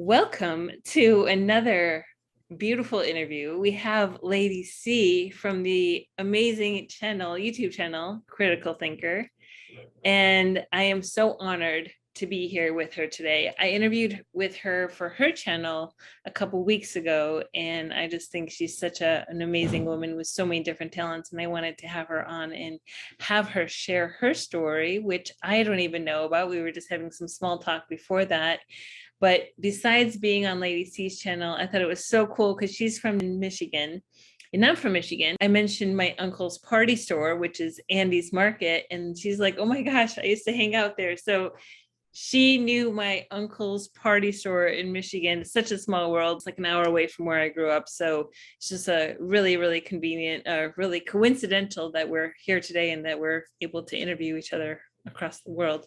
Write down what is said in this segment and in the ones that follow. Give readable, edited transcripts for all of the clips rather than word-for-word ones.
Welcome to another beautiful interview. We have Lady C from the amazing YouTube channel, Critical Thinker. And I am so honored to be here with her today. I interviewed with her for her channel a couple weeks ago, and I just think she's such an amazing woman with so many different talents. And I wanted to have her on and have her share her story, which I don't even know about. We were just having some small talk before that. But besides being on Lady Cees channel, I thought it was so cool because she's from Michigan. And I'm from Michigan. I mentioned my uncle's party store, which is Andy's Market. And she's like, oh my gosh, I used to hang out there. So she knew my uncle's party store in Michigan. It's such a small world. It's like an hour away from where I grew up. So it's just a really, really convenient, really coincidental that we're here today and that we're able to interview each other across the world.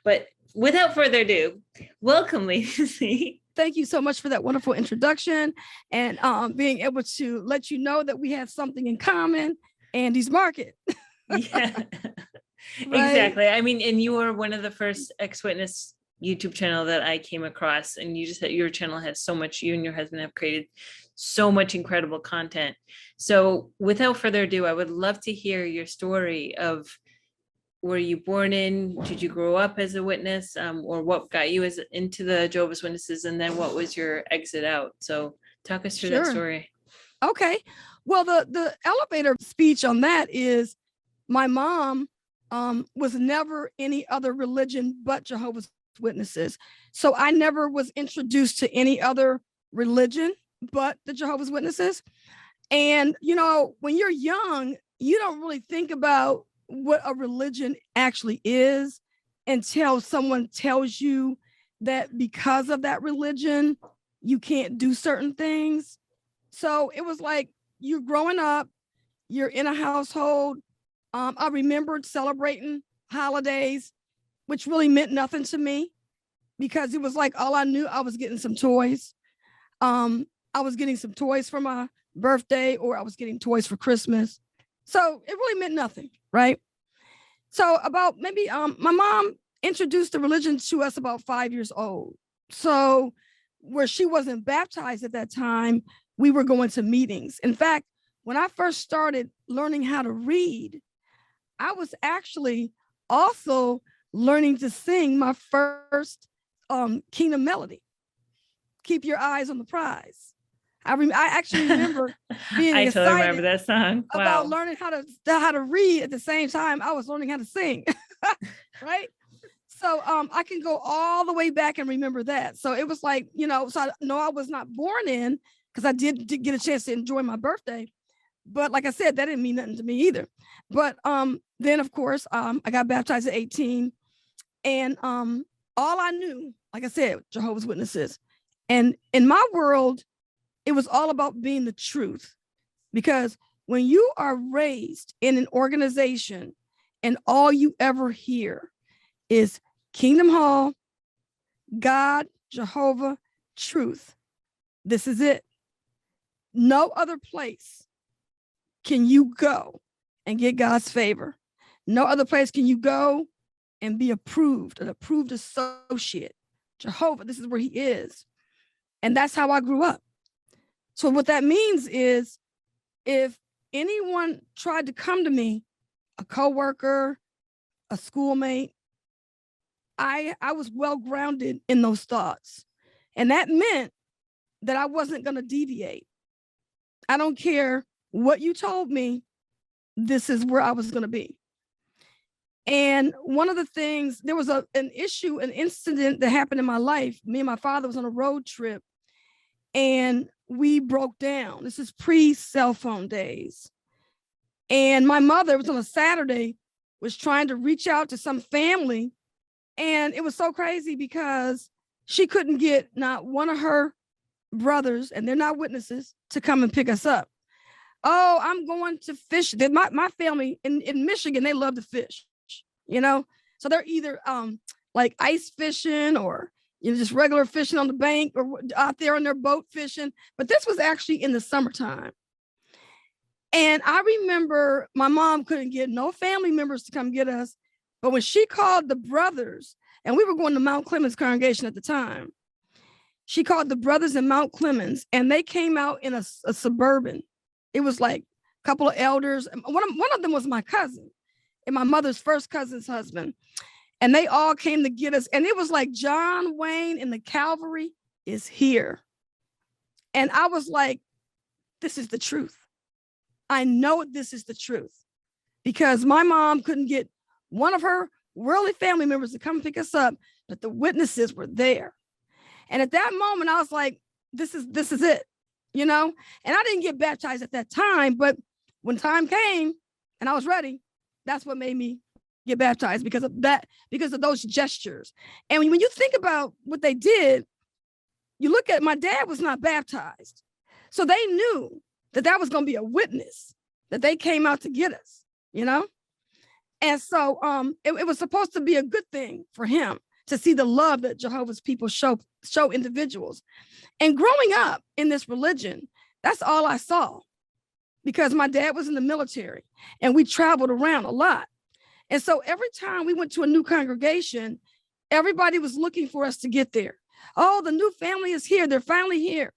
But without further ado, welcome, Lady C. Thank you so much for that wonderful introduction and being able to let you know that we have something in common, Andy's Market. Yeah, Right? Exactly. I mean, and you were one of the first ex-witness YouTube channel that I came across, and you just your channel has so much, you and your husband have created so much incredible content. So without further ado, I would love to hear your story of were you born in, did you grow up as a witness, or what got you into the Jehovah's Witnesses, and then what was your exit out? So talk us through that story. Okay. Well, the elevator speech on that is my mom was never any other religion but Jehovah's Witnesses. So I never was introduced to any other religion but the Jehovah's Witnesses. And, you know, when you're young, you don't really think about what a religion actually is until someone tells you that because of that religion, you can't do certain things. So it was like you're growing up, you're in a household. I remembered celebrating holidays, which really meant nothing to me because it was like all I knew, I was getting some toys. I was getting some toys for my birthday, or I was getting toys for Christmas. So it really meant nothing, right? So about maybe my mom introduced the religion to us about 5 years old. So where she wasn't baptized at that time, we were going to meetings. In fact, when I first started learning how to read, I was actually also learning to sing my first Kingdom melody, Keep Your Eyes on the Prize. I actually remember being I excited totally remember that song. Wow. About learning how to read at the same time I was learning how to sing, right? So I can go all the way back and remember that. So it was like, you know, so I know I was not born in because I did get a chance to enjoy my birthday. But like I said, that didn't mean nothing to me either. But then, of course, I got baptized at 18. And all I knew, like I said, Jehovah's Witnesses. And in my world, it was all about being the truth. Because when you are raised in an organization and all you ever hear is Kingdom Hall, God, Jehovah, truth, this is it. No other place can you go and get God's favor. No other place can you go and be approved, an approved associate. Jehovah, this is where he is. And that's how I grew up. So what that means is if anyone tried to come to me, a coworker, a schoolmate, I was well grounded in those thoughts. And that meant that I wasn't going to deviate. I don't care what you told me, this is where I was going to be. And one of the things, there was an incident that happened in my life. Me and my father was on a road trip and we broke down. This is pre-cell phone days. And my mother, it was on a Saturday, was trying to reach out to some family. And it was so crazy because she couldn't get not one of her brothers, and they're not witnesses, to come and pick us up. Oh, I'm going to fish. My family in Michigan, they love to fish, you know? So they're either like ice fishing or just regular fishing on the bank or out there on their boat fishing. But this was actually in the summertime. And I remember my mom couldn't get no family members to come get us. But when she called the brothers, and we were going to Mount Clemens congregation at the time, She called the brothers in Mount Clemens, and they came out in a Suburban. It was like a couple of elders. One of them was my cousin and my mother's first cousin's husband. And they all came to get us. And it was like John Wayne and the Calvary is here. And I was like, this is the truth. I know this is the truth, because my mom couldn't get one of her worldly family members to come pick us up, but the witnesses were there. And at that moment, I was like, this is it, you know? And I didn't get baptized at that time, but when time came and I was ready, that's what made me get baptized, because of that, because of those gestures. And when you think about what they did, you look at, my dad was not baptized. So they knew that that was going to be a witness, that they came out to get us, you know? And so it was supposed to be a good thing for him to see the love that Jehovah's people show individuals. And growing up in this religion, that's all I saw, because my dad was in the military and we traveled around a lot. And so every time we went to a new congregation, everybody was looking for us to get there. Oh, the new family is here. They're finally here.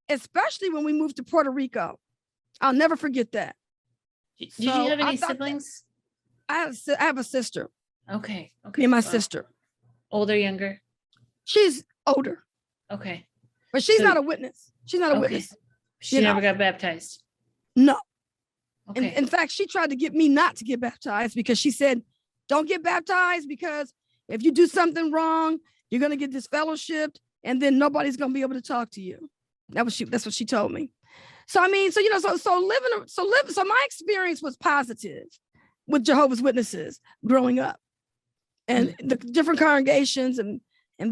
Especially when we moved to Puerto Rico. I'll never forget that. Did you have any siblings? I have a sister. Okay. Me and my sister. Older, younger? She's older. Okay. But she's not a witness. She's not a witness. She never got baptized? No. Okay. In fact, she tried to get me not to get baptized, because she said, don't get baptized, because if you do something wrong, you're going to get disfellowshipped, and then nobody's going to be able to talk to you. That's what she told me. So, I mean, so, you know, so my experience was positive with Jehovah's Witnesses growing up, and the different congregations and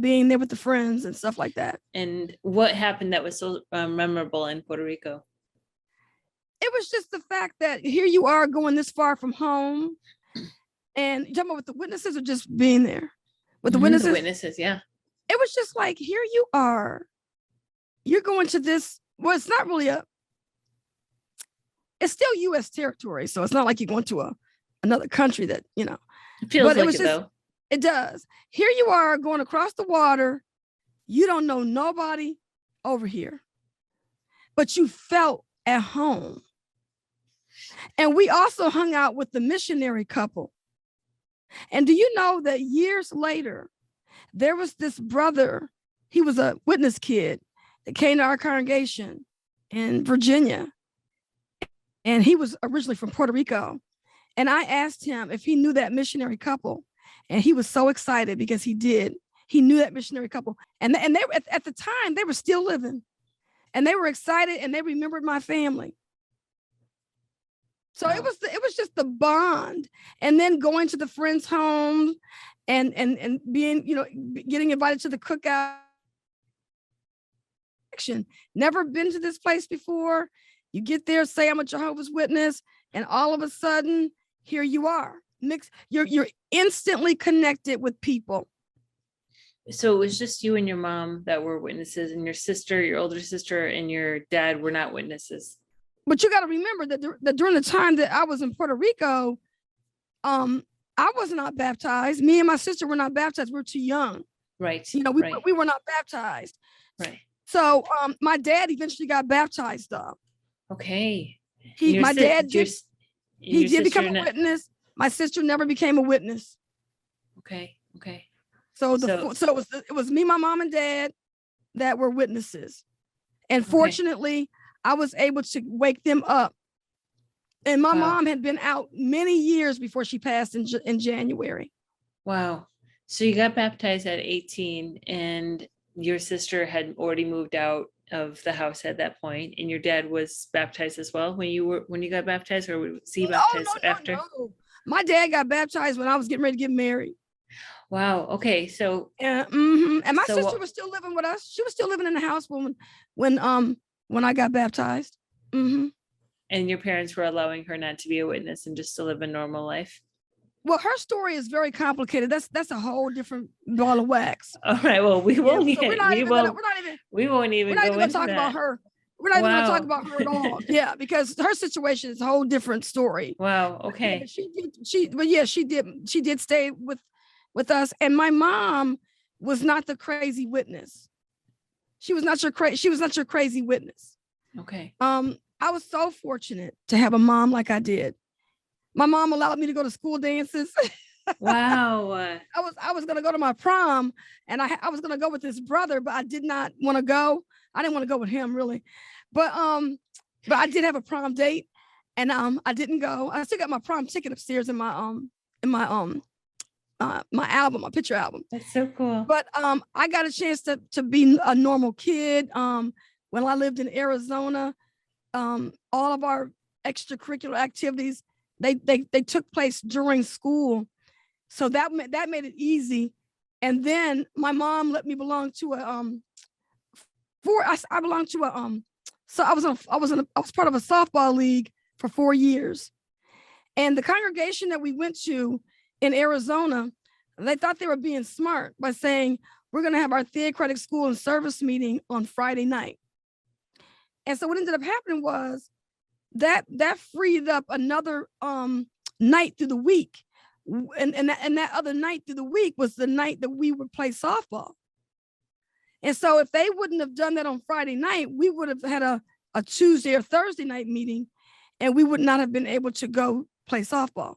being there with the friends and stuff like that. And what happened that was so memorable in Puerto Rico? It was just the fact that here you are going this far from home, and you're talking about with the witnesses or just being there with the witnesses? The witnesses, yeah. It was just like, here you are. You're going to this, well, it's not really it's still U.S. territory. So it's not like you're going to another country that, you know. It feels like it, though. It does. Here you are going across the water. You don't know nobody over here, but you felt at home. And we also hung out with the missionary couple. And do you know that years later, there was this brother, he was a witness kid that came to our congregation in Virginia. And he was originally from Puerto Rico. And I asked him if he knew that missionary couple. And he was so excited because he did. He knew that missionary couple. And they at the time, they were still living. And they were excited and they remembered my family. So wow. It was just the bond. And then going to the friends' home and being, you know, getting invited to the cookout. Never been to this place before. You get there, say I'm a Jehovah's Witness, and all of a sudden, here you are. You're instantly connected with people. So it was just you and your mom that were witnesses, and your sister, your older sister, and your dad were not witnesses. But you got to remember that during the time that I was in Puerto Rico, I was not baptized. Me and my sister were not baptized. We were too young. Right. You know, we were not baptized. Right. So my dad eventually got baptized though. Okay. My dad did become a witness. My sister never became a witness. Okay. Okay. So it was me, my mom, and dad that were witnesses, and fortunately, I was able to wake them up. And my mom had been out many years before she passed in January. Wow. So you got baptized at 18, and your sister had already moved out of the house at that point, and your dad was baptized as well when you got baptized, or was he baptized after? No. My dad got baptized when I was getting ready to get married. Wow. Okay. So and my sister was still living with us. She was still living in the house when I got baptized. Mm-hmm. And your parents were allowing her not to be a witness and just to live a normal life? Well, her story is very complicated. That's a whole different ball of wax. All right. Well, we won't even talk about her. We're not even going to talk about her at all. Yeah, because her situation is a whole different story. Wow. Okay. She did stay with us, and my mom was not the crazy witness. She was not your crazy witness. Okay. I was so fortunate to have a mom like I did. My mom allowed me to go to school dances. Wow. I was gonna go to my prom, and I was gonna go with this brother, but I did not want to go. I didn't want to go with him really, but I did have a prom date, and I didn't go. I still got my prom ticket upstairs in my my album, my picture album. That's so cool. But I got a chance to be a normal kid. When I lived in Arizona, all of our extracurricular activities they took place during school, so that made it easy. And then my mom let me belong to a I belonged to a so I was part of a softball league for 4 years, and the congregation that we went to in Arizona, they thought they were being smart by saying we're going to have our theocratic school and service meeting on Friday night. And so what ended up happening was that freed up another night through the week, and that other night through the week was the night that we would play softball. And so if they wouldn't have done that on Friday night, we would have had a Tuesday or Thursday night meeting, and we would not have been able to go play softball.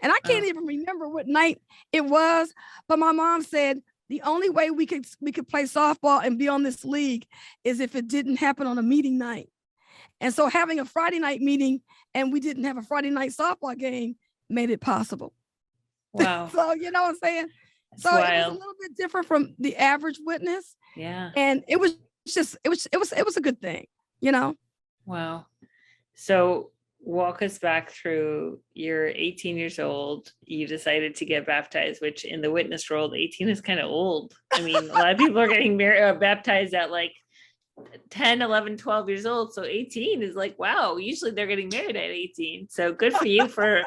And I can't even remember what night it was, but my mom said the only way we could play softball and be on this league is if it didn't happen on a meeting night. And so having a Friday night meeting and we didn't have a Friday night softball game made it possible. Wow. So you know what I'm saying? That's so wild. It was a little bit different from the average witness. Yeah. And it was a good thing, you know? Wow. So walk us back through, you're 18 years old, you decided to get baptized, which in the witness world, 18 is kind of old. I mean, a lot of people are getting baptized at like 10, 11, 12 years old. So 18 is like, wow, usually they're getting married at 18. So good for you for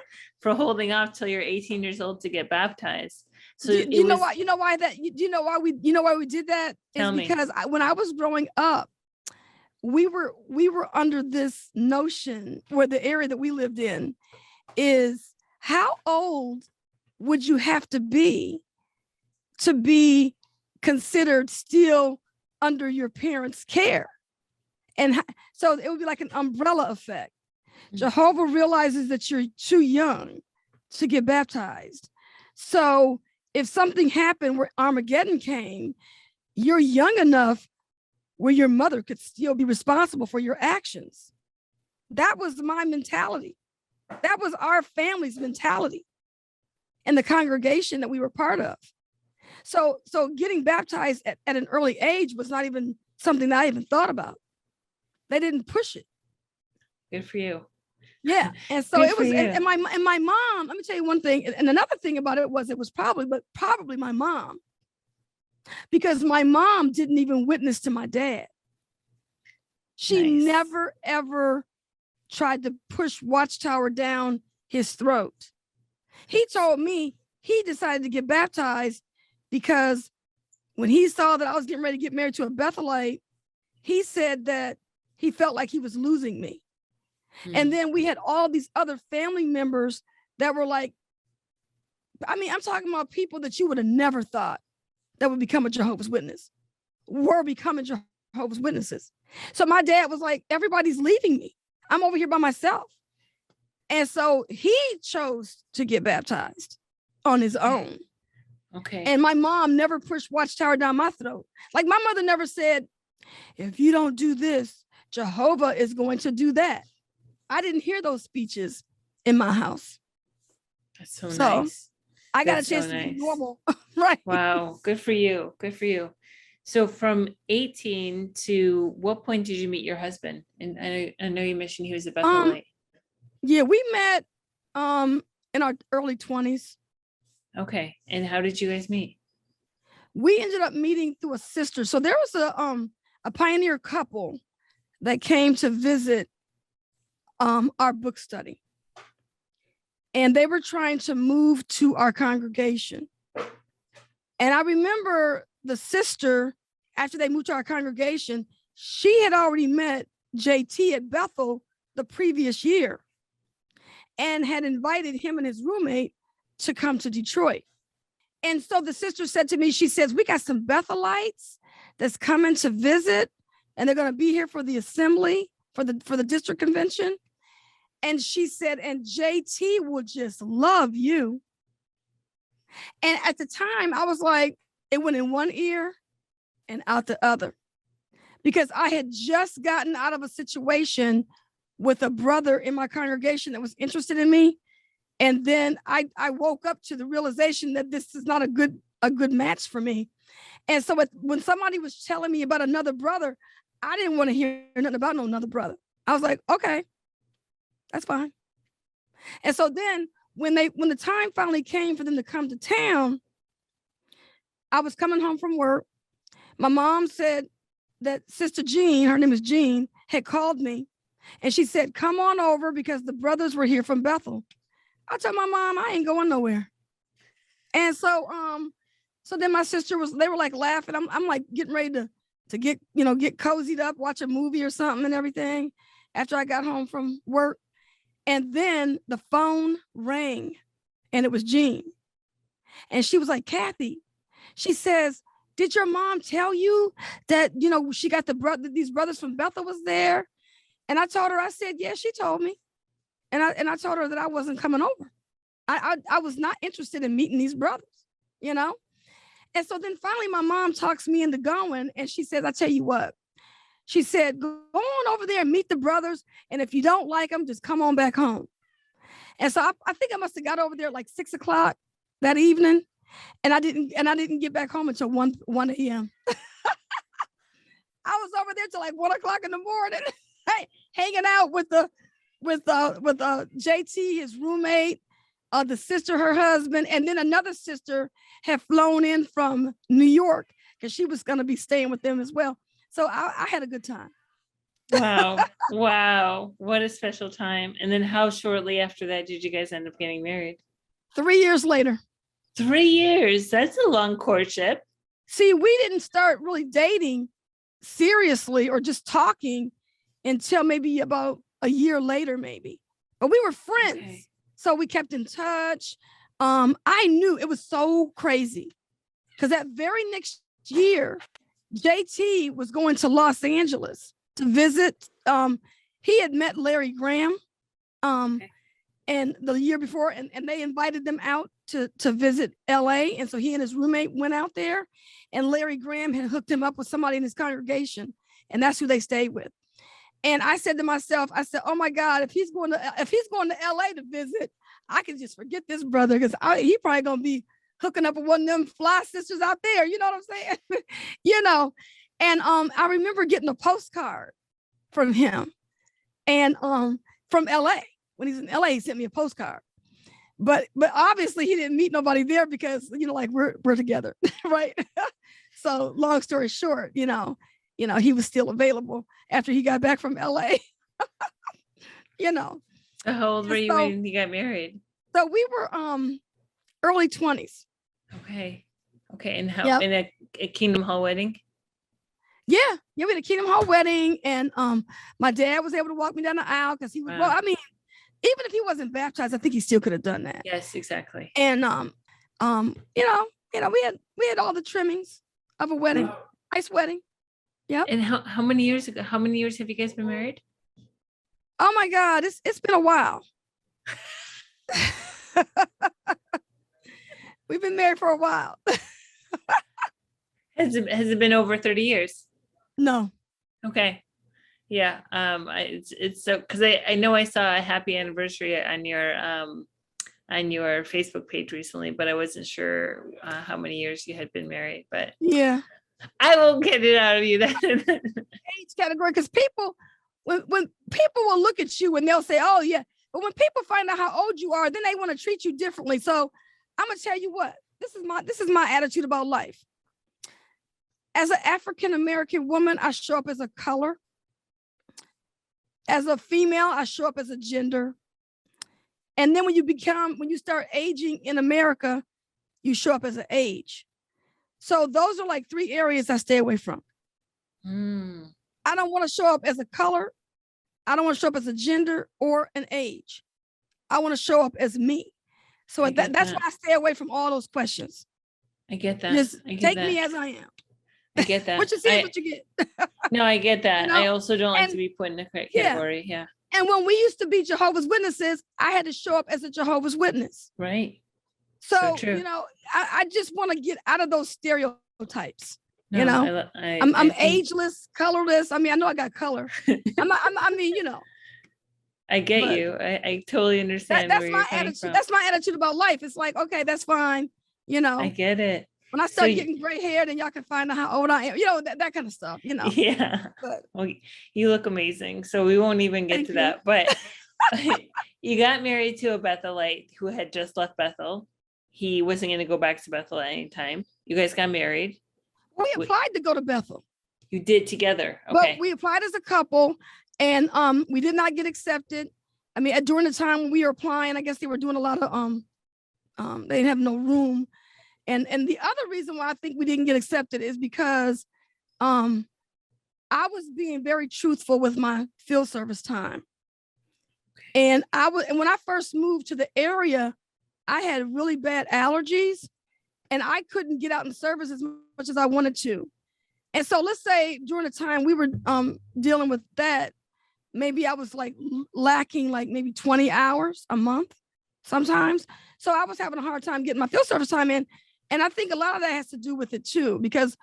holding off till you're 18 years old to get baptized. So you know why we did that? Tell me. Because when I was growing up, we were under this notion where the area that we lived in is, how old would you have to be considered still under your parents' care? And so it would be like an umbrella effect. Mm-hmm. Jehovah realizes that you're too young to get baptized. So if something happened where Armageddon came, you're young enough where your mother could still be responsible for your actions. That was my mentality. That was our family's mentality and the congregation that we were part of. So getting baptized at an early age was not even something that I even thought about. They didn't push it. Good for you. Yeah. And so it was, and my mom, let me tell you one thing. And another thing about it was probably my mom, because my mom didn't even witness to my dad. She never, ever tried to push Watchtower down his throat. He told me he decided to get baptized because when he saw that I was getting ready to get married to a Bethelite, he said that he felt like he was losing me. And then we had all these other family members that were like, I mean, I'm talking about people that you would have never thought that would become a Jehovah's Witness, were becoming Jehovah's Witnesses. So my dad was like, everybody's leaving me. I'm over here by myself. And so he chose to get baptized on his own. Okay. And my mom never pushed Watchtower down my throat. Like my mother never said, if you don't do this, Jehovah is going to do that. I didn't hear those speeches in my house. That's so nice. I got a chance to be normal. Right. Wow. Good for you. Good for you. So from 18 to what point did you meet your husband? And I know you mentioned he was a Bethelite. Yeah, we met in our early 20s. Okay. And how did you guys meet? We ended up meeting through a sister. So there was a pioneer couple that came to visit our book study. And they were trying to move to our congregation. And I remember the sister, after they moved to our congregation, she had already met JT at Bethel the previous year and had invited him and his roommate to come to Detroit. And so the sister said to me, she says, we got some Bethelites that's coming to visit, and they're going to be here for the assembly, for the district convention. And she said, and JT will just love you. And at the time, I was like, it went in one ear and out the other, because I had just gotten out of a situation with a brother in my congregation that was interested in me. And then I woke up to the realization that this is not a good match for me. And so when somebody was telling me about another brother, I didn't want to hear nothing about no another brother. I was like, okay, that's fine. And so then when the time finally came for them to come to town, I was coming home from work. My mom said that Sister Jean, her name is Jean, had called me, and she said, come on over because the brothers were here from Bethel. I told my mom, I ain't going nowhere. And so then my sister they were like laughing. I'm like getting ready to get cozied up, watch a movie or something and everything after I got home from work. And then the phone rang, and it was Jean. And she was like, Cathy, she says, did your mom tell you that, she got these brothers from Bethel was there? And I told her, I said, yeah, she told me. And I told her that I wasn't coming over. I was not interested in meeting these brothers, And so then finally my mom talks me into going, and she says, I tell you what, she said, go on over there and meet the brothers. And if you don't like them, just come on back home. And so I think I must have got over there like 6 o'clock that evening. And I didn't get back home until 1 a.m. I was over there till like 1 o'clock in the morning, hanging out with JT, his roommate, the sister, her husband, and then another sister had flown in from New York because she was going to be staying with them as well. So I had a good time. Wow. Wow. What a special time. And then how shortly after that did you guys end up getting married? 3 years later. 3 years. That's a long courtship. See, we didn't start really dating seriously or just talking until maybe about a year later, maybe. But we were friends. Okay. So we kept in touch. I knew it was so crazy because that very next year, JT was going to Los Angeles to visit. He had met Larry Graham and the year before, and they invited them out to visit LA. And so he and his roommate went out there, and Larry Graham had hooked him up with somebody in his congregation, and that's who they stayed with. And I said to myself, oh my God, if he's going to LA to visit, I can just forget this brother, because he probably gonna be hooking up with one of them fly sisters out there. You know what I'm saying? And I remember getting a postcard from him, and from LA. When he's in LA, he sent me a postcard. But obviously he didn't meet nobody there because, like we're together, right? So long story short, he was still available after he got back from LA. So how old were you when you got married? So we were early 20s. Okay. And how in a Kingdom Hall wedding? Yeah, we had a Kingdom Hall wedding, and my dad was able to walk me down the aisle because he was even if he wasn't baptized, I think he still could have done that. Yes, exactly. And we had all the trimmings of a wedding, nice wedding. Yeah. And how many years ago? How many years have you guys been married? Oh my God, it's been a while. We've been married for a while. Has it been over 30 years? No. Okay. Yeah. It's so, because I know I saw a happy anniversary on your Facebook page recently, but I wasn't sure how many years you had been married. But yeah, I will get it out of you then. Age category, because people, when people will look at you and they'll say, "Oh yeah," but when people find out how old you are, then they want to treat you differently. So I'm gonna tell you what, this is my attitude about life. As an African American woman, I show up as a color. As a female, I show up as a gender. And then when you start aging in America, you show up as an age. So those are like 3 areas I stay away from. I don't want to show up as a color. I don't want to show up as a gender or an age. I want to show up as me. So that's why I stay away from all those questions. I get that. Just take me as I am. I get that. What you see is what you get. No, I get that. You I know? also don't like And to be put in a yeah. category. Yeah. And when we used to be Jehovah's Witnesses, I had to show up as a Jehovah's Witness. Right. So, true. you know, I just want to get out of those stereotypes. No, you know, I'm I think ageless, colorless. I mean, I know I got color. I mean, you know, I get but you. I totally understand where that's you're my coming attitude. from. That's my attitude about life. It's like, okay, that's fine. You I know, get it. when I start getting gray hair, then y'all can find out how old I am. You know, that kind of stuff, you know. Yeah. But Well, you look amazing. So we won't even get Thank to you. that. But you got married to a Bethelite who had just left Bethel. He wasn't going to go back to Bethel at any time. You guys got married. we applied to go to Bethel. You did together. But Okay. we applied as a couple, and we did not get accepted. I mean, during the time when we were applying, I guess they were doing a lot of they didn't have no room. And the other reason why I think we didn't get accepted is because I was being very truthful with my field service time. And when I first moved to the area, I had really bad allergies and I couldn't get out in service as much as I wanted to. And so let's say during the time we were dealing with that, maybe I was like lacking like maybe 20 hours a month sometimes. So I was having a hard time getting my field service time in. And I think a lot of that has to do with it too, because,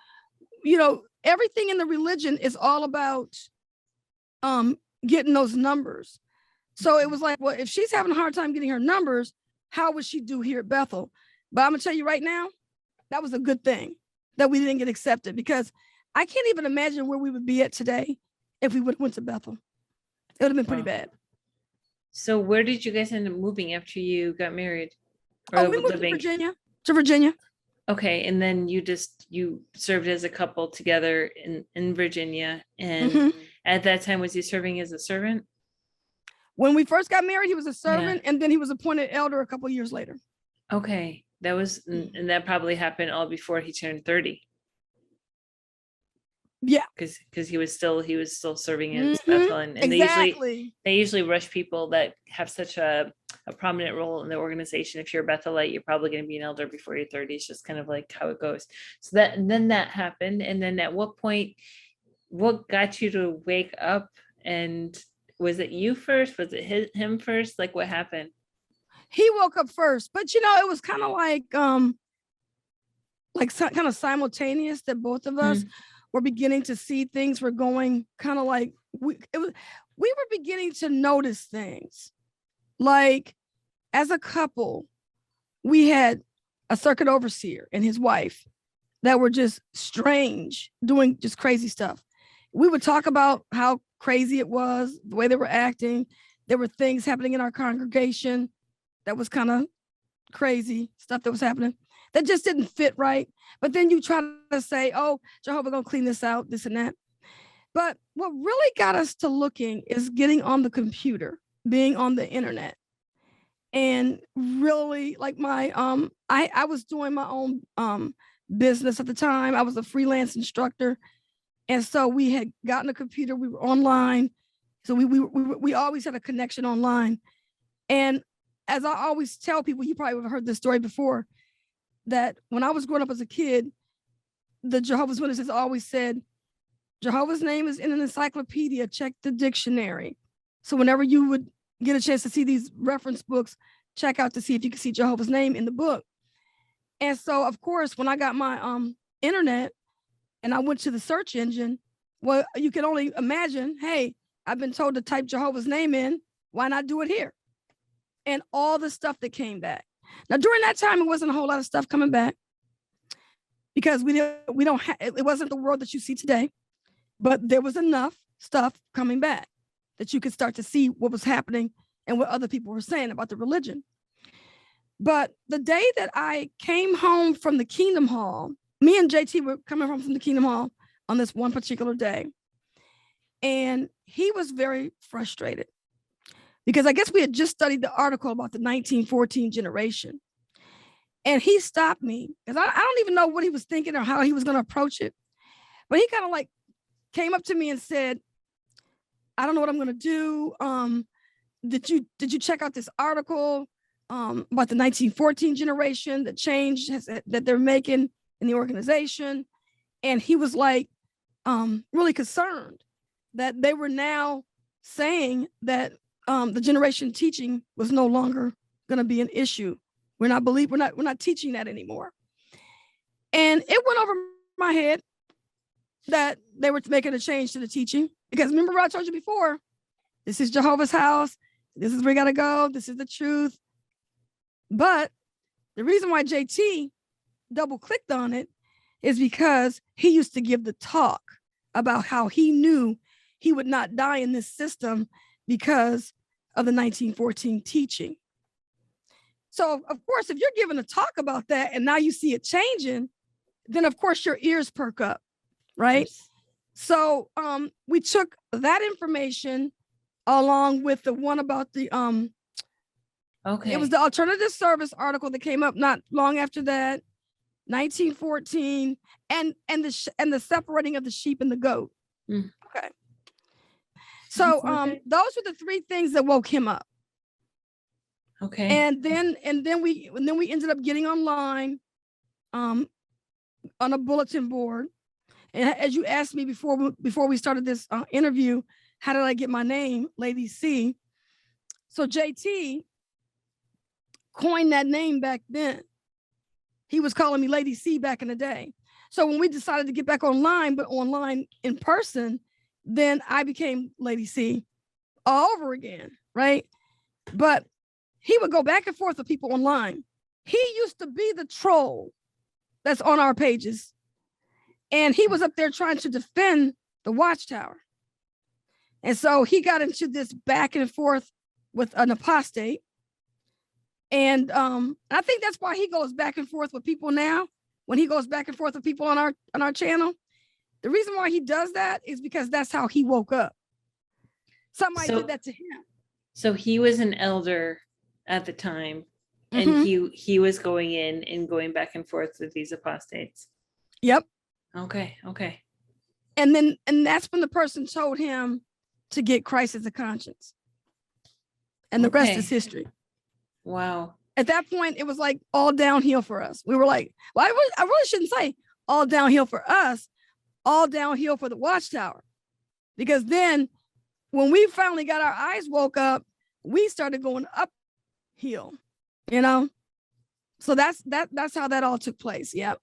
you know, everything in the religion is all about getting those numbers. So it was like, well, if she's having a hard time getting her numbers, how would she do here at Bethel? But I'm gonna tell you right now, that was a good thing that we didn't get accepted, because I can't even imagine where we would be at today if we would have went to Bethel. It would have been pretty bad. So where did you guys end up moving after you got married? We moved to Virginia. Okay. And then you served as a couple together in Virginia. And at that time, was he serving as a servant? When we first got married, he was a servant, and then he was appointed elder a couple of years later. Okay. That was, and that probably happened all before he turned 30. Yeah, because he was still serving in Bethel, and exactly. they usually rush people that have such a prominent role in the organization. If you're a Bethelite, you're probably going to be an elder before your 30s. It's just kind of like how it goes. So then that happened, and then at what point, what got you to wake up? And was it you first? Was it him first? Like, what happened? He woke up first, but you know, it was kind of like kind of simultaneous that both of us were beginning to see things were going kind of like we were beginning to notice things. Like, as a couple, we had a circuit overseer and his wife that were just strange, doing just crazy stuff. We would talk about how crazy it was, the way they were acting. There were things happening in our congregation that was kind of crazy, stuff that was happening that just didn't fit right. But then you try to say, oh, Jehovah gonna clean this out, this and that. But what really got us to looking is getting on the computer, being on the internet. And really, like, my I was doing my own business at the time. I was a freelance instructor. And so we had gotten a computer, we were online. So we always had a connection online. And as I always tell people, you probably have heard this story before, that when I was growing up as a kid, the Jehovah's Witnesses always said, Jehovah's name is in an encyclopedia, check the dictionary. So whenever you would get a chance to see these reference books, check out to see if you can see Jehovah's name in the book. And so, of course, when I got my internet and I went to the search engine, well, you can only imagine, hey, I've been told to type Jehovah's name in, why not do it here? And all the stuff that came back. Now, during that time, it wasn't a whole lot of stuff coming back, because it wasn't the world that you see today, but there was enough stuff coming back that you could start to see what was happening and what other people were saying about the religion. But the day that I came home from the Kingdom Hall, me and JT were coming home from the Kingdom Hall on this one particular day, and he was very frustrated, because I guess we had just studied the article about the 1914 generation. And he stopped me, because I don't even know what he was thinking or how he was going to approach it. But he kind of like came up to me and said, I don't know what I'm going to do. Did you check out this article about the 1914 generation, the change that they're making in the organization? And he was like, really concerned that they were now saying that the generation teaching was no longer going to be an issue. We're not teaching that anymore. And it went over my head that they were making a change to the teaching, because remember what I told you before, this is Jehovah's house. This is where we got to go. This is the truth. But the reason why JT double clicked on it is because he used to give the talk about how he knew he would not die in this system because of the 1914 teaching. So, of course, if you're giving a talk about that and now you see it changing, then, of course, your ears perk up, right? Yes. So we took that information along with the one about the it was the alternative service article that came up not long after that, 1914, and the separating of the sheep and the goat. Okay. So those were the three things that woke him up. Okay. And then we ended up getting online on a bulletin board. And as you asked me before we started this interview, how did I get my name, Lady C? So JT coined that name back then. He was calling me Lady C back in the day. So when we decided to get back online, but online in person, then I became Lady C all over again, right? But he would go back and forth with people online. He used to be the troll that's on our pages. And he was up there trying to defend the Watchtower. And so he got into this back and forth with an apostate. And I think that's why he goes back and forth with people now, when he goes back and forth with people on our channel. The reason why he does that is because that's how he woke up. Somebody did that to him. So he was an elder at the time, and he was going in and going back and forth with these apostates. Yep. Okay. And that's when the person told him to get Christ as a conscience. And the rest is history. Wow. At that point, it was like all downhill for us. We were like, well, I really shouldn't say all downhill for us, all downhill for the Watchtower. Because then when we finally got our eyes woke up, we started going uphill, So that's how that all took place. Yep.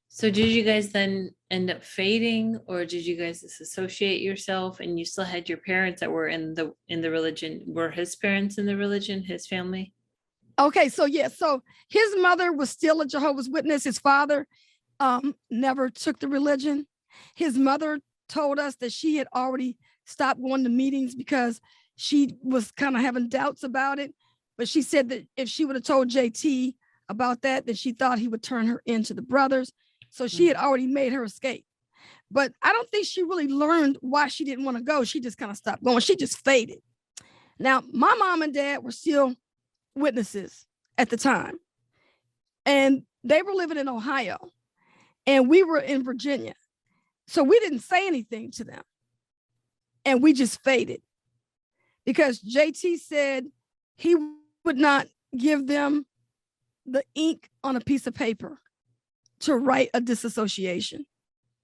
So did you guys then end up fading, or did you guys disassociate yourself, and you still had your parents that were in the religion? Were his parents in the religion, his family? Okay, so so his mother was still a Jehovah's Witness. His father never took the religion. His mother told us that she had already stopped going to meetings because she was kind of having doubts about it. But she said that if she would have told JT about that, then she thought he would turn her into the brothers. So she had already made her escape. But I don't think she really learned why she didn't want to go. She just kind of stopped going. She just faded. Now, my mom and dad were still witnesses at the time. And they were living in Ohio. And we were in Virginia. So we didn't say anything to them. And we just faded. Because JT said he would not give them the ink on a piece of paper to write a disassociation.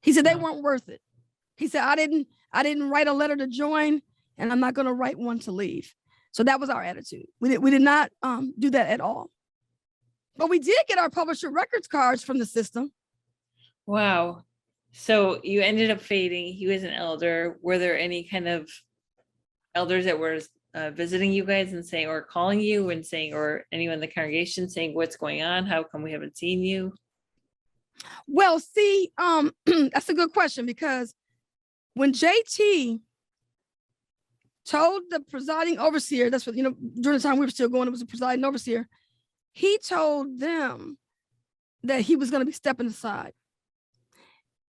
He said they weren't worth it. He said, I didn't write a letter to join, and I'm not going to write one to leave. So that was our attitude. We did not do that at all. But we did get our publisher records cards from the system. Wow. So you ended up fading. He was an elder. Were there any kind of elders that were visiting you guys and saying, or calling you and saying, or anyone in the congregation saying, what's going on? How come we haven't seen you? Well, see, that's a good question, because when JT told the presiding overseer, that's what, during the time we were still going, it was a presiding overseer, he told them that he was going to be stepping aside.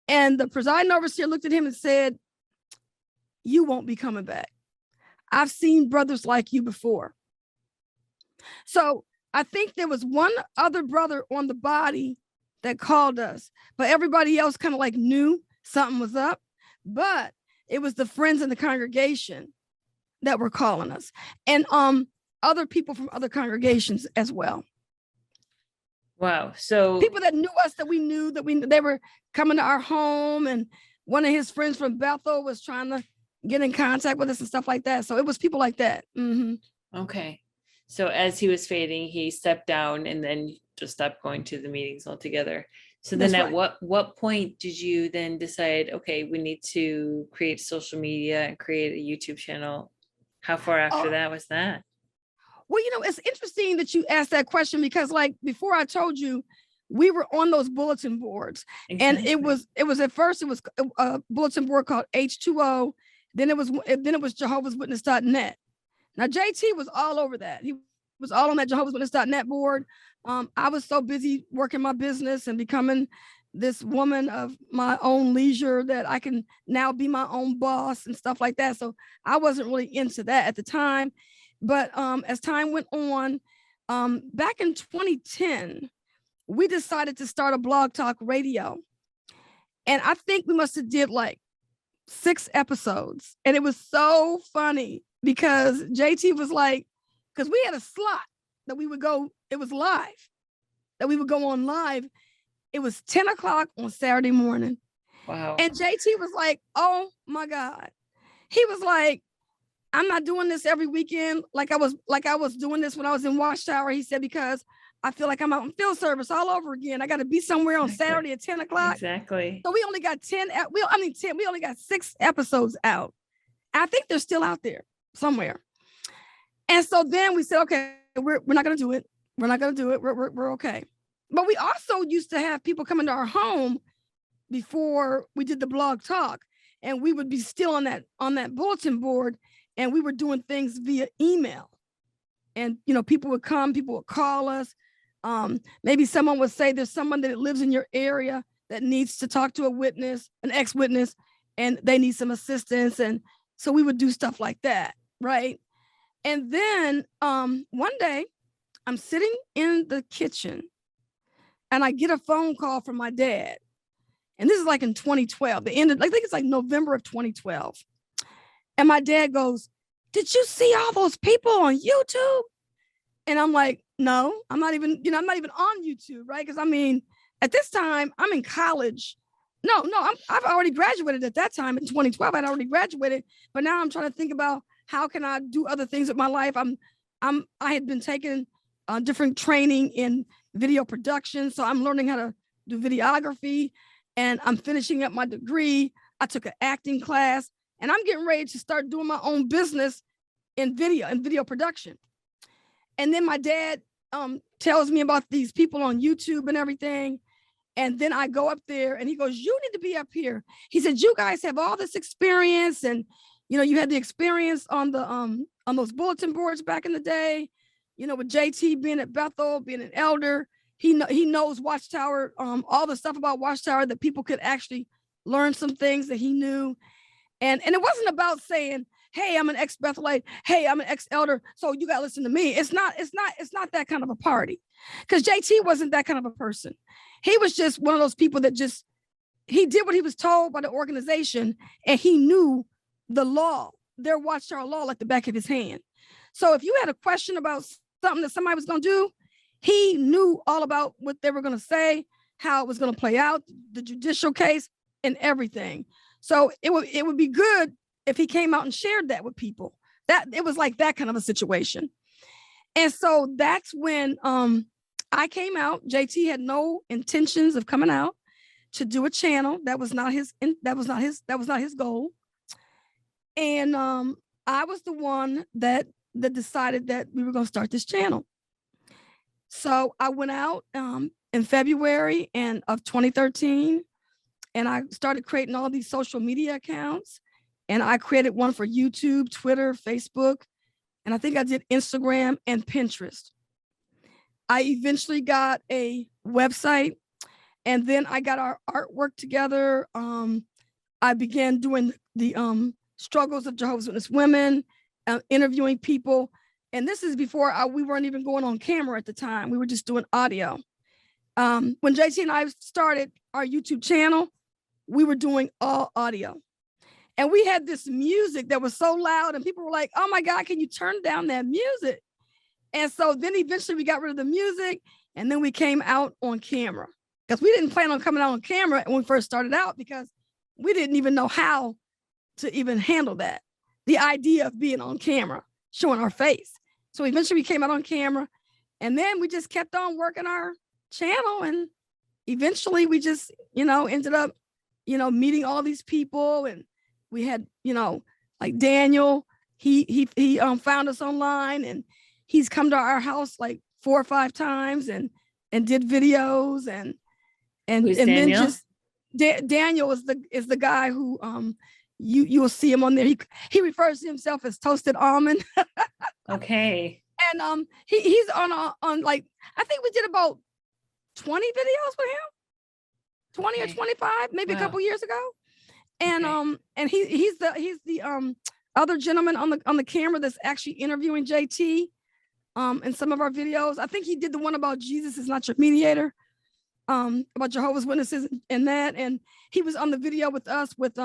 And the presiding overseer looked at him and said, you won't be coming back. I've seen brothers like you before. So I think there was one other brother on the body that called us, but everybody else kind of like knew something was up. But it was the friends in the congregation that were calling us, and other people from other congregations as well. Wow. So People that knew us, that we knew, they were coming to our home, and one of his friends from Bethel was trying to get in contact with us and stuff like that. So it was people like that. okay. So as he was fading, he stepped down and then just stopped going to the meetings altogether. So then That's at right. what point did you then decide, okay, we need to create social media and create a YouTube channel? How far after Oh, that was that? well, it's interesting that you asked that question, because like before I told you, we were on those bulletin boards, and it Exactly. was at first it was a bulletin board called H2O. Then it was Jehovah's Witness.net. Now JT was all over that. He was all on that Jehovah's Witness.net board. I was so busy working my business and becoming this woman of my own leisure that I can now be my own boss and stuff like that. So I wasn't really into that at the time. But as time went on, back in 2010, we decided to start a blog talk radio. And I think we must have did like 6 episodes. And it was so funny because JT was like, because we had a slot that we would go, it was live, that we would go on live. It was 10 o'clock on Saturday morning. Wow. And JT was like, oh my God. He was like, I'm not doing this every weekend like I was doing this when I was in Watchtower. He said, because I feel like I'm out in field service all over again. I got to be somewhere on Saturday at 10 o'clock. Exactly. So we only got 10. We only got 6 episodes out. I think they're still out there somewhere. And so then we said, okay, we're not going to do it. We're not going to do it. We're okay. But we also used to have people come into our home before we did the blog talk, and we would be still on that bulletin board, and we were doing things via email. And people would come, people would call us. Maybe someone would say there's someone that lives in your area that needs to talk to a witness, an ex-witness, and they need some assistance. And so we would do stuff like that, right? And then one day I'm sitting in the kitchen and I get a phone call from my dad. And this is like in 2012, the end of, I think it's like November of 2012. And my dad goes, did you see all those people on YouTube? And I'm like, no, I'm not even on YouTube, right? Because I mean, at this time, I'm in college. No, I've already graduated at that time in 2012. I'd already graduated, but now I'm trying to think about how can I do other things with my life. I had been taking different training in video production, so I'm learning how to do videography, and I'm finishing up my degree. I took an acting class, and I'm getting ready to start doing my own business in video production. And then my dad tells me about these people on YouTube and everything. And then I go up there and he goes, you need to be up here. He said, you guys have all this experience, and you had the experience on those bulletin boards back in the day, with JT being at Bethel, being an elder. He knows Watchtower, all the stuff about Watchtower that people could actually learn some things that he knew. And it wasn't about saying, hey, I'm an ex-Bethelite. Hey, I'm an ex-elder, so you got to listen to me. It's not that kind of a party, because JT wasn't that kind of a person. He was just one of those people that he did what he was told by the organization, and he knew the law, their Watchtower law, like the back of his hand. So if you had a question about something that somebody was going to do, he knew all about what they were going to say, how it was going to play out, the judicial case, and everything. So it would be good if he came out and shared that with people. That it was like that kind of a situation. And so that's when I came out. JT had no intentions of coming out to do a channel. That was not his goal. And I was the one that decided that we were going to start this channel. So I went out in February of 2013, and I started creating all these social media accounts. And I created one for YouTube, Twitter, Facebook, and I think I did Instagram and Pinterest. I eventually got a website, and then I got our artwork together. I began doing the struggles of Jehovah's Witness women, interviewing people. And this is before we weren't even going on camera at the time. We were just doing audio. When JT and I started our YouTube channel, we were doing all audio. And we had this music that was so loud, and people were like, oh my God, can you turn down that music? And so then eventually we got rid of the music, And then we came out on camera, because we didn't plan on coming out on camera when we first started out, because we didn't even know how to even handle that. The idea of being on camera, showing our face. So eventually we came out on camera, and then we just kept on working our channel. And eventually we just, ended up, meeting all these people. And we had, like Daniel, he found us online, and he's come to our house like 4 or 5 times and did videos and Who's and Daniel? then just Daniel is the guy who you will see him on there. He refers to himself as Toasted Almond. Okay. And he's on like, I think we did about 20 videos with him, 20 or 25, maybe a couple years ago. And and he's the other gentleman on the camera that's actually interviewing JT in some of our videos. I think he did the one about Jesus is not your mediator, about Jehovah's Witnesses and that. And he was on the video with us with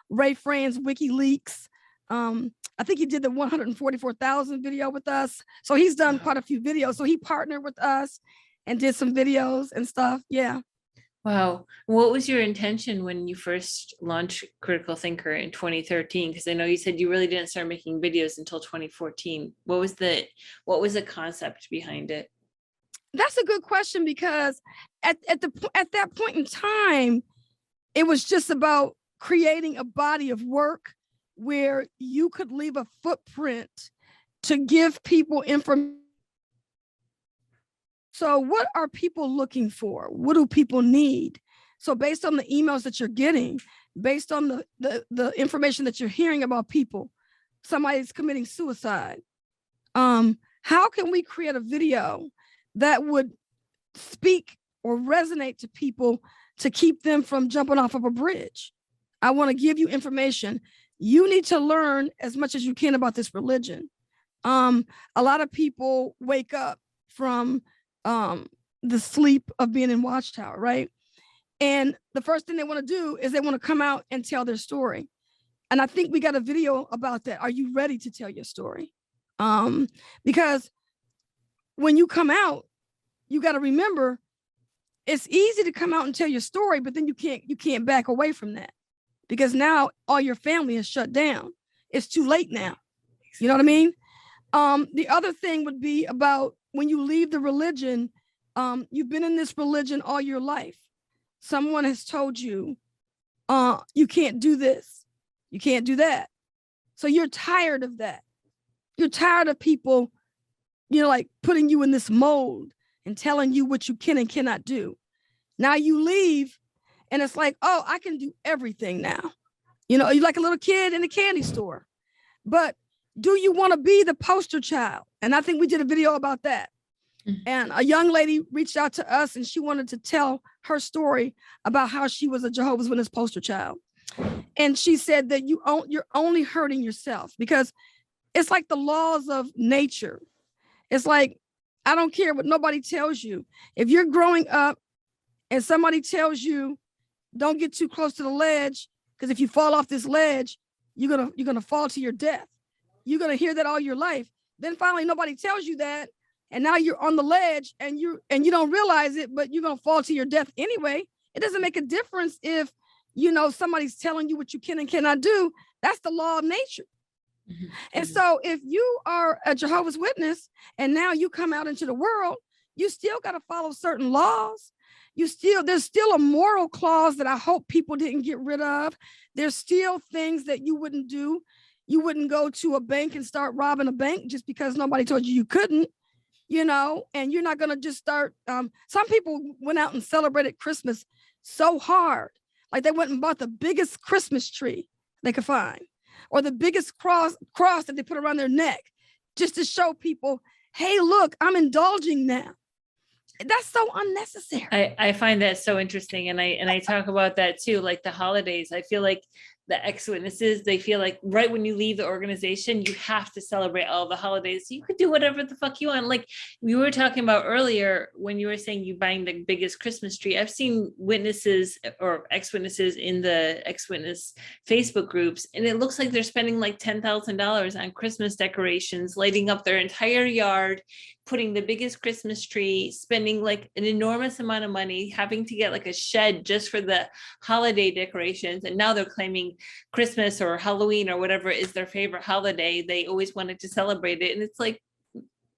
Ray Fran's WikiLeaks. I think he did the 144,000 video with us. So he's done quite a few videos. So he partnered with us and did some videos and stuff. Yeah. Wow. What was your intention when you first launched Critical Thinker in 2013? Because I know you said you really didn't start making videos until 2014. What was the concept behind it? That's a good question, because at that point in time, it was just about creating a body of work where you could leave a footprint to give people information. So what are people looking for? What do people need? So based on the emails that you're getting, based on the information that you're hearing about people, somebody's committing suicide. How can we create a video that would speak or resonate to people to keep them from jumping off of a bridge? I want to give you information. You need to learn as much as you can about this religion. A lot of people wake up from the sleep of being in Watchtower, right? And the first thing they want to do is they want to come out and tell their story. And I think we got a video about that. Are you ready to tell your story? Because when you come out, you got to remember, it's easy to come out and tell your story, but then you can't back away from that, because now all your family is shut down. It's too late now. You know what I mean? The other thing would be about when you leave the religion, you've been in this religion all your life. Someone has told you, you can't do this, you can't do that. So you're tired of that. You're tired of people, like putting you in this mold and telling you what you can and cannot do. Now you leave and it's like, oh, I can do everything now. You're like a little kid in a candy store. But do you want to be the poster child? And I think we did a video about that. Mm-hmm. And a young lady reached out to us and she wanted to tell her story about how she was a Jehovah's Witness poster child. And she said that you're only hurting yourself, because it's like the laws of nature. It's like, I don't care what nobody tells you. If you're growing up and somebody tells you, don't get too close to the ledge, because if you fall off this ledge, you're gonna fall to your death. You're gonna hear that all your life. Then finally nobody tells you that, and now you're on the ledge and you don't realize it, but you're gonna fall to your death anyway. It doesn't make a difference if somebody's telling you what you can and cannot do. That's the law of nature. Mm-hmm. And so if you are a Jehovah's Witness and now you come out into the world, you still got to follow certain laws. There's still a moral clause that I hope people didn't get rid of. There's still things that you wouldn't do. You wouldn't go to a bank and start robbing a bank just because nobody told you couldn't, and you're not going to just start. Some people went out and celebrated Christmas so hard. Like they went and bought the biggest Christmas tree they could find, or the biggest cross that they put around their neck, just to show people, hey, look, I'm indulging now. That's so unnecessary. I find that so interesting. And I talk about that too, like the holidays. I feel like the ex-witnesses, they feel like right when you leave the organization, you have to celebrate all the holidays. You could do whatever the fuck you want. Like we were talking about earlier, when you were saying you buying the biggest Christmas tree, I've seen witnesses or ex-witnesses in the ex-witness Facebook groups, and it looks like they're spending like $10,000 on Christmas decorations, lighting up their entire yard, putting the biggest Christmas tree, spending like an enormous amount of money, having to get like a shed just for the holiday decorations. And now they're claiming Christmas or Halloween or whatever is their favorite holiday. They always wanted to celebrate it. And it's like,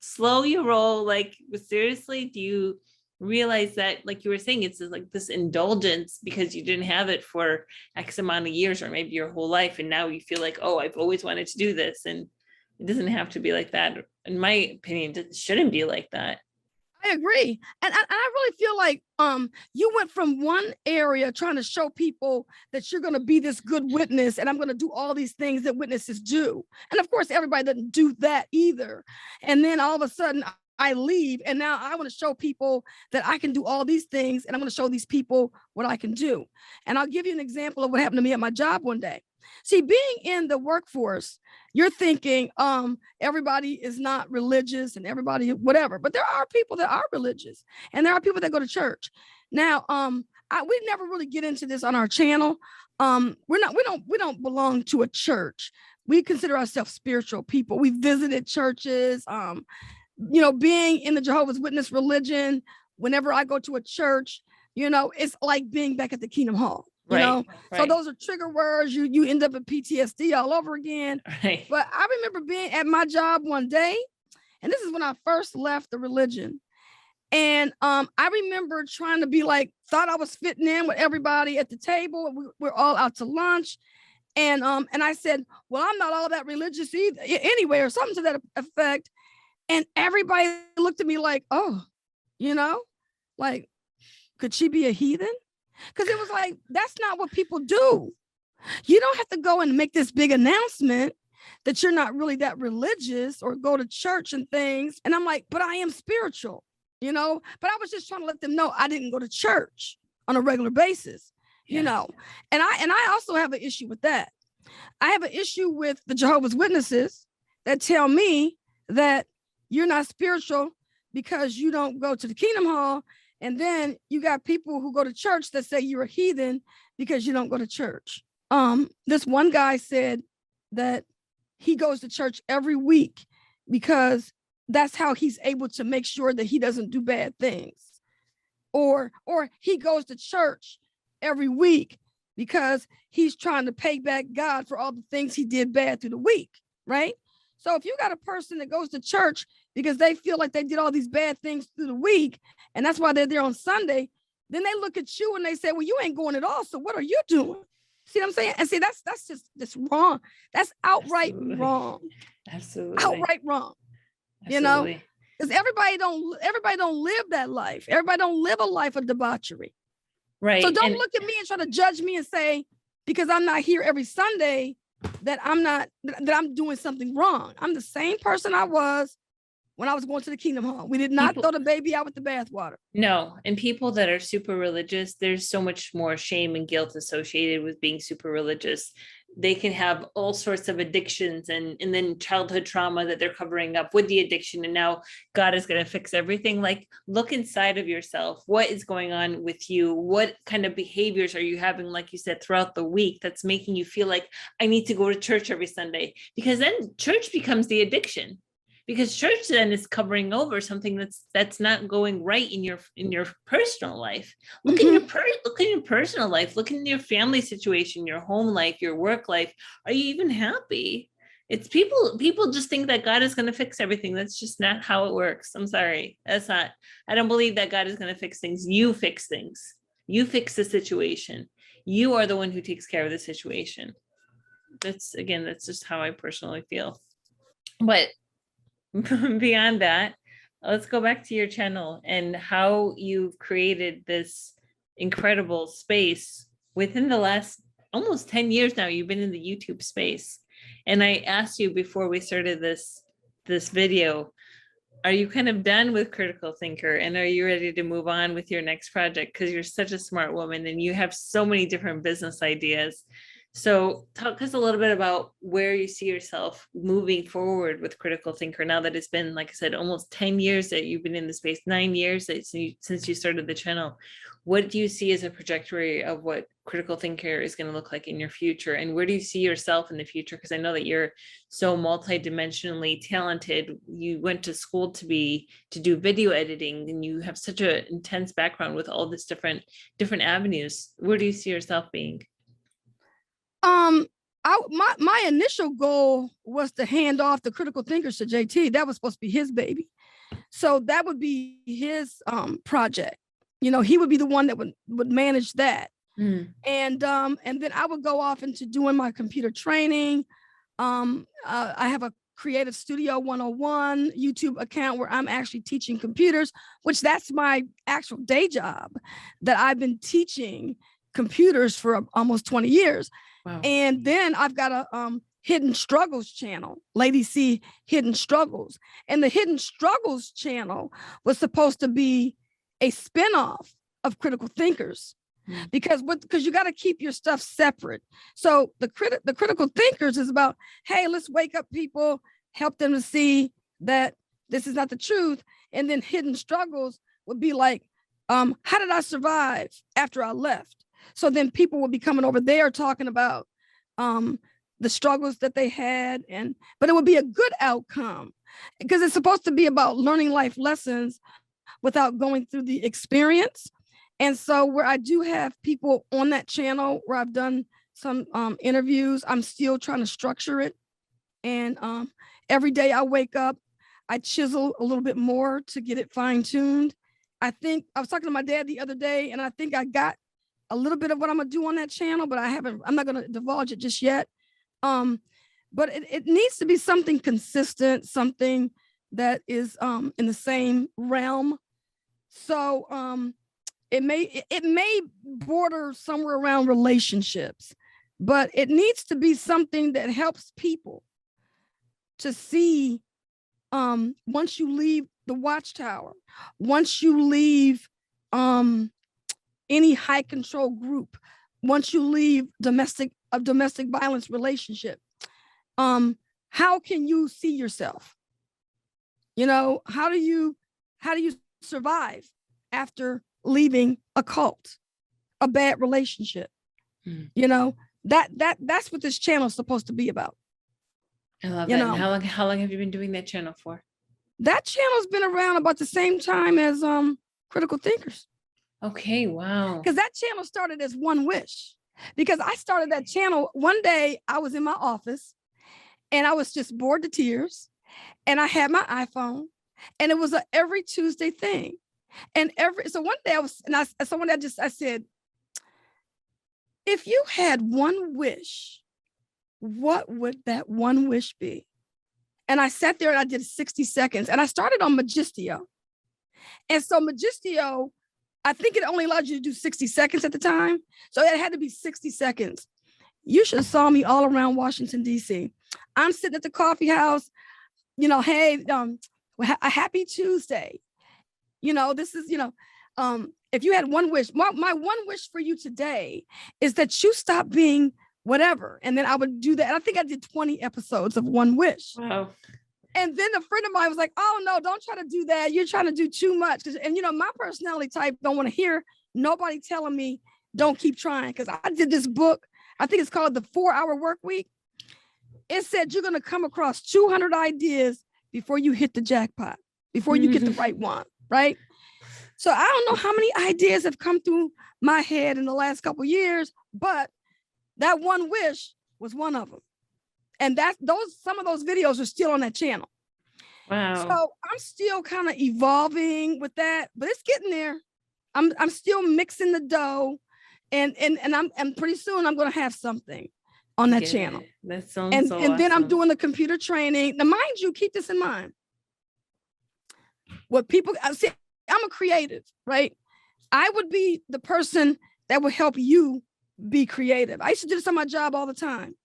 slow your roll. Like, seriously, do you realize that, like you were saying, it's like this indulgence because you didn't have it for X amount of years or maybe your whole life. And now you feel like, oh, I've always wanted to do this. And it doesn't have to be like that. In my opinion, it shouldn't be like that. I agree. And I really feel like you went from one area trying to show people that you're going to be this good witness and I'm going to do all these things that witnesses do. And of course, everybody doesn't do that either. And then all of a sudden I leave and now I want to show people that I can do all these things and I'm going to show these people what I can do. And I'll give you an example of what happened to me at my job one day. See, being in the workforce, you're thinking everybody is not religious and everybody whatever, but there are people that are religious and there are people that go to church. Now, we never really get into this on our channel. We don't belong to a church. We consider ourselves spiritual people. We visited churches. Being in the Jehovah's Witness religion, whenever I go to a church, it's like being back at the Kingdom Hall. Right. So those are trigger words. You end up in PTSD all over again. Right. But I remember being at my job one day, and this is when I first left the religion. And I remember trying to be like, thought I was fitting in with everybody at the table. We're all out to lunch. And I said, well, I'm not all that religious either, anyway, or something to that effect. And everybody looked at me like, oh, like, could she be a heathen? Because it was like, that's not what people do. You don't have to go and make this big announcement that you're not really that religious or go to church and things. And I'm like, but I am spiritual, but I was just trying to let them know I didn't go to church on a regular basis, and I also have an issue with that. I have an issue with the Jehovah's Witnesses that tell me that you're not spiritual because you don't go to the Kingdom Hall. And then you got people who go to church that say you're a heathen because you don't go to church. This one guy said that he goes to church every week because that's how he's able to make sure that he doesn't do bad things. Or he goes to church every week because he's trying to pay back God for all the things he did bad through the week, right? So if you got a person that goes to church because they feel like they did all these bad things through the week, and that's why they're there on Sunday, then they look at you and they say, well, you ain't going at all. So what are you doing? See what I'm saying? And see, that's just wrong. That's outright wrong. Absolutely. Outright wrong. Absolutely. Because everybody don't live that life. Everybody don't live a life of debauchery. Right. So don't look at me and try to judge me and say, because I'm not here every Sunday, that I'm doing something wrong. I'm the same person I was when I was going to the Kingdom Hall. We did not throw the baby out with the bathwater. No. And people that are super religious, there's so much more shame and guilt associated with being super religious. They can have all sorts of addictions and then childhood trauma that they're covering up with the addiction. And now God is going to fix everything. Like, look inside of yourself. What is going on with you? What kind of behaviors are you having, like you said, throughout the week that's making you feel like I need to go to church every Sunday? Because then church becomes the addiction. Because church then is covering over something that's not going right in your personal life. Look in your personal life. Look in your family situation, your home life, your work life. Are you even happy? It's people just think that God is going to fix everything. That's just not how it works. I'm sorry. That's not. I don't believe that God is going to fix things. You fix things. You fix the situation. You are the one who takes care of the situation. That's just how I personally feel. But beyond that, let's go back to your channel and how you've created this incredible space within the last almost 10 years now. You've been in the YouTube space. And I asked you before we started this video, are you kind of done with Critical Thinker and are you ready to move on with your next project? Because you're such a smart woman and you have so many different business ideas. So talk us a little bit about where you see yourself moving forward with Critical Thinker now that it's been, like I said, almost 10 years that you've been in the space, 9 years since you started the channel. What do you see as a trajectory of what Critical Thinker is going to look like in your future? And where do you see yourself in the future? Because I know that you're so multidimensionally talented. You went to school to do video editing, and you have such an intense background with all this different avenues. Where do you see yourself being? My initial goal was to hand off the Critical Thinkers to JT. That was supposed to be his baby. So that would be his project. You know, he would be the one that would manage that. And then I would go off into doing my computer training. I have a Creative Studio 101 YouTube account where I'm actually teaching computers, which that's my actual day job, that I've been teaching computers for almost 20 years. Wow. And then I've got a Hidden Struggles channel, Lady C Hidden Struggles. And the Hidden Struggles channel was supposed to be a spinoff of Critical Thinkers, because you got to keep your stuff separate. So the Critical Thinkers is about, hey, let's wake up people, help them to see that this is not the truth. And then Hidden Struggles would be like, how did I survive after I left? So then people will be coming over there talking about the struggles that they had, but it would be a good outcome, because it's supposed to be about learning life lessons without going through the experience. And so where I do have people on that channel where I've done some interviews, I'm still trying to structure it. And every day I wake up, I chisel a little bit more to get it fine-tuned. I think I was talking to my dad the other day, and I think I got a little bit of what I'm gonna do on that channel, but I'm not gonna divulge it just yet. But it needs to be something consistent, something that is in the same realm. So it may border somewhere around relationships, but it needs to be something that helps people to see, once you leave the watchtower, once you leave any high control group, once you leave domestic violence relationship, how can you see yourself? You know, how do you survive after leaving a cult, a bad relationship? You know, that's what this channel is supposed to be about. I love that. And how long have you been doing that channel for? That channel's been around about the same time as Critical Thinkers. Okay, wow. Because that channel started as One Wish. Because I started that channel one day, I was in my office and I was just bored to tears, and I had my iPhone, and it was a every Tuesday thing. And so one day I said, if you had one wish, what would that one wish be? And I sat there and I did 60 seconds, and I started on Magistio. And so Magistio, I think it only allowed you to do 60 seconds at the time. So it had to be 60 seconds. You should have saw me all around Washington, D.C. I'm sitting at the coffee house, you know, hey, a happy Tuesday. You know, this is, if you had one wish, my one wish for you today is that you stop being whatever. And then I would do that. And I think I did 20 episodes of One Wish. Wow. And then a friend of mine was like, oh, no, don't try to do that. You're trying to do too much. And, my personality type don't want to hear nobody telling me don't keep trying. Because I did this book, I think it's called The 4-Hour Work Week. It said you're going to come across 200 ideas before you hit the jackpot, before you get the right one, right? So I don't know how many ideas have come through my head in the last couple of years, but that one wish was one of them. And some of those videos are still on that channel. Wow. So I'm still kind of evolving with that, but it's getting there. I'm still mixing the dough, and pretty soon I'm going to have something on that channel. That sounds so and then awesome. I'm doing the computer training. Now, mind you, keep this in mind. What people see, I'm a creative, right? I would be the person that would help you be creative. I used to do this on my job all the time.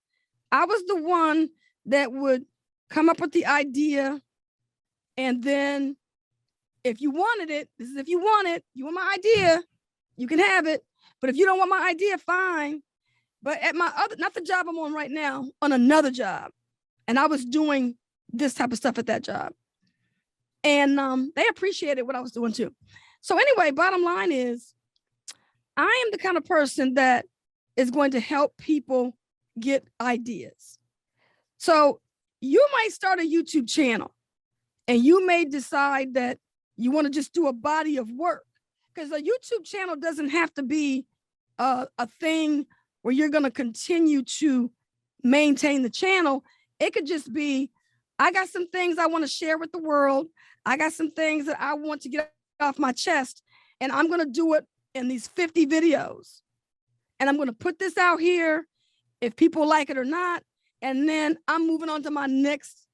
I was the one that would come up with the idea, and then if you wanted it, this is if you want it, you want my idea, you can have it. But if you don't want my idea, fine. But at my other, not the job I'm on right now, on another job. And I was doing this type of stuff at that job. And they appreciated what I was doing too. So anyway, bottom line is, I am the kind of person that is going to help people get ideas. So you might start a YouTube channel and you may decide that you want to just do a body of work, because a YouTube channel doesn't have to be a thing where you're going to continue to maintain the channel. It could just be, I got some things I want to share with the world. I got some things that I want to get off my chest, and I'm going to do it in these 50 videos. And I'm going to put this out here if people like it or not. And then I'm moving on to my next,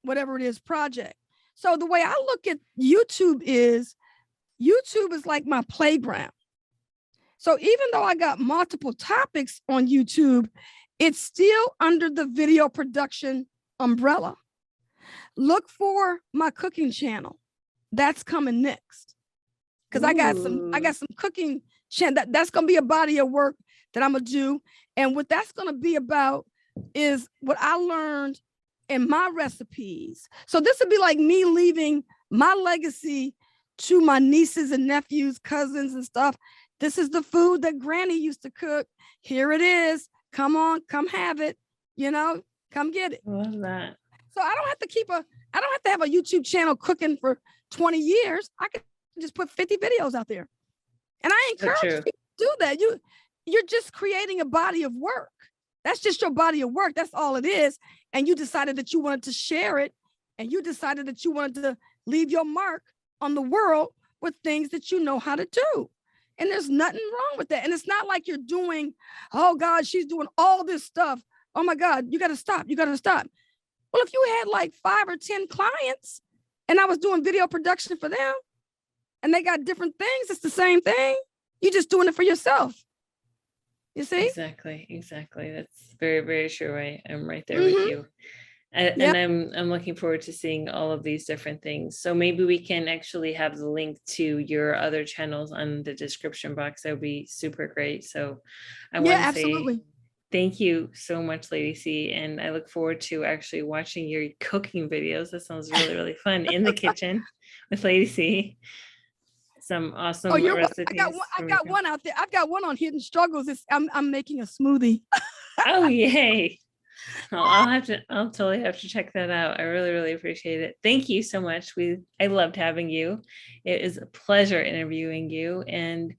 whatever it is, project. So the way I look at YouTube is like my playground. So even though I got multiple topics on YouTube, it's still under the video production umbrella. Look for my cooking channel. That's coming next. Because I got some cooking channel. That's going to be a body of work that I'm going to do. And what that's going to be about is what I learned in my recipes. So this would be like me leaving my legacy to my nieces and nephews, cousins and stuff. This is the food that Granny used to cook. Here it is. Come on, come have it. You know, come get it. I love that. So I don't have to have a YouTube channel cooking for 20 years. I could just put 50 videos out there. And I encourage people to do that. You're just creating a body of work. That's just your body of work. That's all it is. And you decided that you wanted to share it. And you decided that you wanted to leave your mark on the world with things that you know how to do. And there's nothing wrong with that. And it's not like you're doing, oh God, she's doing all this stuff. Oh my God, you got to stop. You got to stop. Well, if you had like 5 or 10 clients and I was doing video production for them and they got different things, it's the same thing. You're just doing it for yourself. You see? Exactly. That's very, very true. I'm right there with you. And I'm looking forward to seeing all of these different things. So maybe we can actually have the link to your other channels on the description box. That would be super great. So I want to say thank you so much, Lady C. And I look forward to actually watching your cooking videos. That sounds really, really fun in the kitchen with Lady C. Some awesome recipes. I got one out there. I've got one on hidden struggles. I'm making a smoothie. Oh, yay. I'll totally have to check that out. I really, really appreciate it. Thank you so much. I loved having you. It is a pleasure interviewing you, and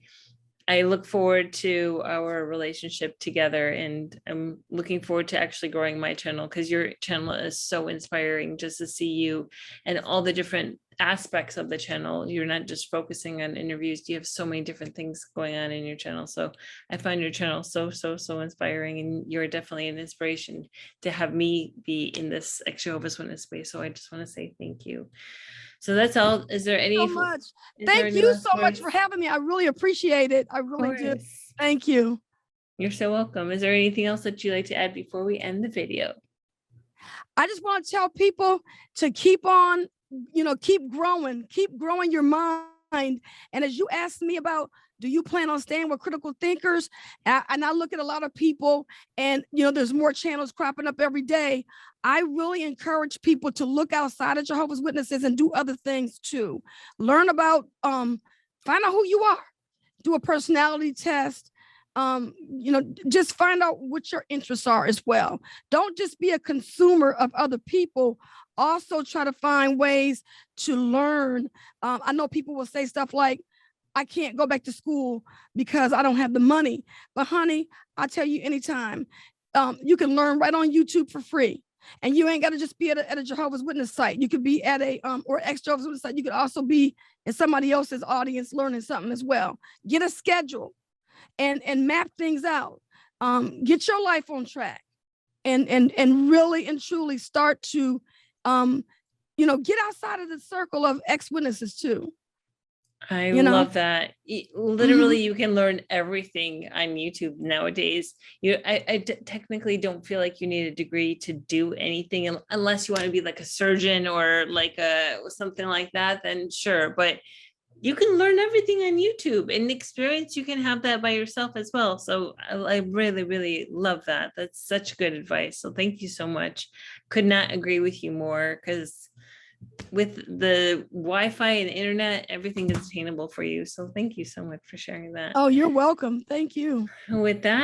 I look forward to our relationship together, and I'm looking forward to actually growing my channel, because your channel is so inspiring just to see you and all the different aspects of the channel. You're not just focusing on interviews. You have so many different things going on in your channel. So I find your channel so inspiring, and you're definitely an inspiration to have me be in this Jehovah's Witness space. So I just want to say thank you. So that's all. Is there any? Thank you so much for having me. I really appreciate it. I really do. Thank you. You're so welcome. Is there anything else that you'd like to add before we end the video? I just want to tell people to keep on, keep growing your mind. And as you asked me about, do you plan on staying with critical thinkers? And I look at a lot of people, and, there's more channels cropping up every day. I really encourage people to look outside of Jehovah's Witnesses and do other things too. Learn about, find out who you are, do a personality test, just find out what your interests are as well. Don't just be a consumer of other people. Also try to find ways to learn. I know people will say stuff like, I can't go back to school because I don't have the money. But honey, I'll tell you anytime, you can learn right on YouTube for free. And you ain't got to just be at a Jehovah's Witness site. You could be at a or exJW Witness site. You could also be in somebody else's audience learning something as well. Get a schedule and map things out. Get your life on track, and really and truly start to get outside of the circle of ex-witnesses too. I love that. Literally, you can learn everything on YouTube nowadays. I technically don't feel like you need a degree to do anything unless you want to be like a surgeon or like something like that, then sure. But you can learn everything on YouTube, and experience, you can have that by yourself as well. So I really, really love that. That's such good advice. So thank you so much. Could not agree with you more, because with the Wi-Fi and internet, everything is attainable for you. So thank you so much for sharing that. Oh, you're welcome. Thank you. With that,